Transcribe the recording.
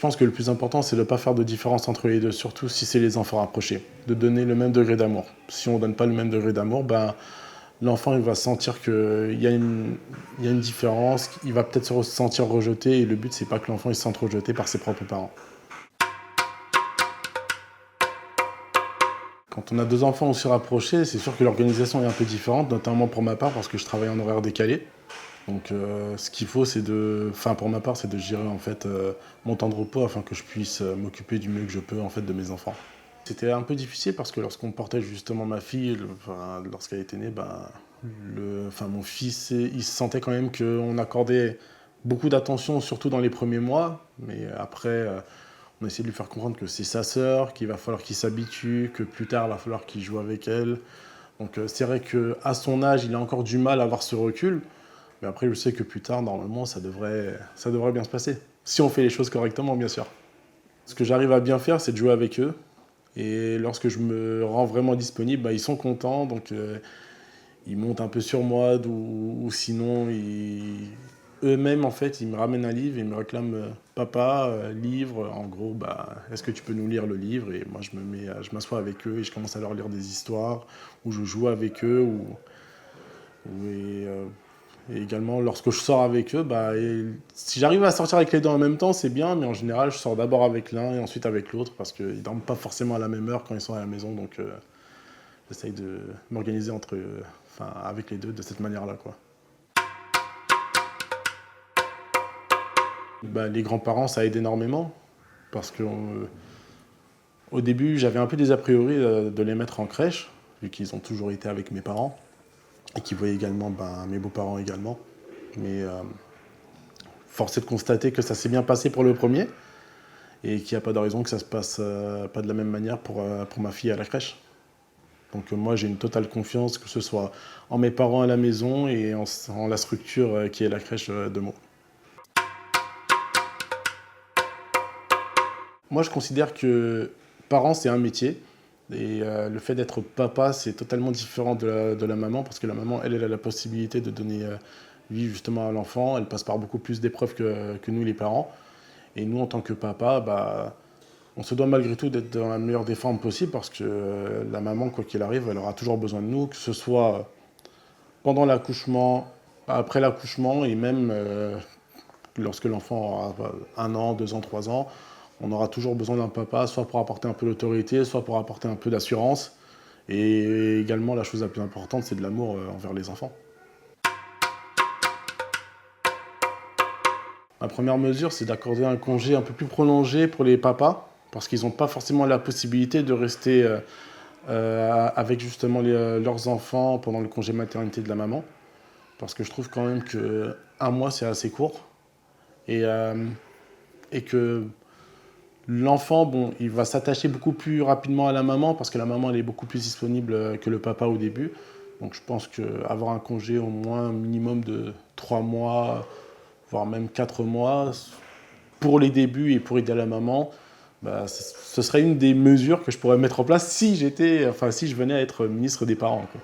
pense que le plus important, c'est de ne pas faire de différence entre les deux, surtout si c'est les enfants rapprochés, de donner le même degré d'amour. Si on ne donne pas le même degré d'amour, ben, l'enfant il va sentir qu'il y a une différence, il va peut-être se sentir rejeté, et le but, c'est pas que l'enfant il se sente rejeté par ses propres parents. Quand on a deux enfants aussi rapprochés, c'est sûr que l'organisation est un peu différente, notamment pour ma part, parce que je travaille en horaire décalé. Donc ce qu'il faut, enfin pour ma part, c'est de gérer en fait mon temps de repos afin que je puisse m'occuper du mieux que je peux en fait de mes enfants. C'était un peu difficile parce que lorsqu'on portait justement ma fille, enfin, lorsqu'elle était née, ben, enfin, mon fils, il se sentait quand même qu'on accordait beaucoup d'attention, surtout dans les premiers mois. Mais après, on a essayé de lui faire comprendre que c'est sa sœur, qu'il va falloir qu'il s'habitue, que plus tard, il va falloir qu'il joue avec elle. Donc c'est vrai qu'à son âge, il a encore du mal à avoir ce recul. Mais après, je sais que plus tard, normalement, ça devrait bien se passer. Si on fait les choses correctement, bien sûr. Ce que j'arrive à bien faire, c'est de jouer avec eux. Et lorsque je me rends vraiment disponible, bah, ils sont contents. Donc, ils montent un peu sur moi. Ou sinon, eux-mêmes, en fait, ils me ramènent un livre et ils me réclament Papa, livre. En gros, bah, est-ce que tu peux nous lire le livre? Et moi, je m'assois avec eux et je commence à leur lire des histoires. Ou je joue avec eux. Et également, lorsque je sors avec eux, bah, si j'arrive à sortir avec les deux en même temps, c'est bien, mais en général, je sors d'abord avec l'un et ensuite avec l'autre, parce qu'ils ne dorment pas forcément à la même heure quand ils sont à la maison, donc j'essaye de m'organiser avec les deux de cette manière-là, quoi. Bah, les grands-parents, ça aide énormément, parce qu'au début, j'avais un peu des a priori de les mettre en crèche, vu qu'ils ont toujours été avec mes parents, et qu'ils voyaient également mes beaux-parents également. Mais force est de constater que ça s'est bien passé pour le premier et qu'il n'y a pas de raison que ça se passe pas de la même manière pour ma fille à la crèche. Donc moi j'ai une totale confiance que ce soit en mes parents à la maison et en la structure qui est la crèche de Meaux. Moi je considère que parent c'est un métier et le fait d'être papa c'est totalement différent de la maman parce que la maman elle a la possibilité de donner vie justement à l'enfant, elle passe par beaucoup plus d'épreuves que nous les parents. Et nous, en tant que papa, bah, on se doit malgré tout d'être dans la meilleure des formes possible parce que la maman, quoi qu'il arrive, elle aura toujours besoin de nous, que ce soit pendant l'accouchement, après l'accouchement et même lorsque l'enfant aura 1 an, 2 ans, 3 ans, on aura toujours besoin d'un papa, soit pour apporter un peu d'autorité, soit pour apporter un peu d'assurance. Et également, la chose la plus importante, c'est de l'amour envers les enfants. Ma première mesure, c'est d'accorder un congé un peu plus prolongé pour les papas, parce qu'ils n'ont pas forcément la possibilité de rester avec justement leurs enfants pendant le congé maternité de la maman. Parce que je trouve quand même que 1 mois, c'est assez court. Et, et que l'enfant, bon, il va s'attacher beaucoup plus rapidement à la maman, parce que la maman, elle est beaucoup plus disponible que le papa au début. Donc je pense qu'avoir un congé au moins un minimum de 3 mois, voire même 4 mois, pour les débuts et pour aider la maman, bah, ce serait une des mesures que je pourrais mettre en place si si je venais à être ministre des parents, quoi.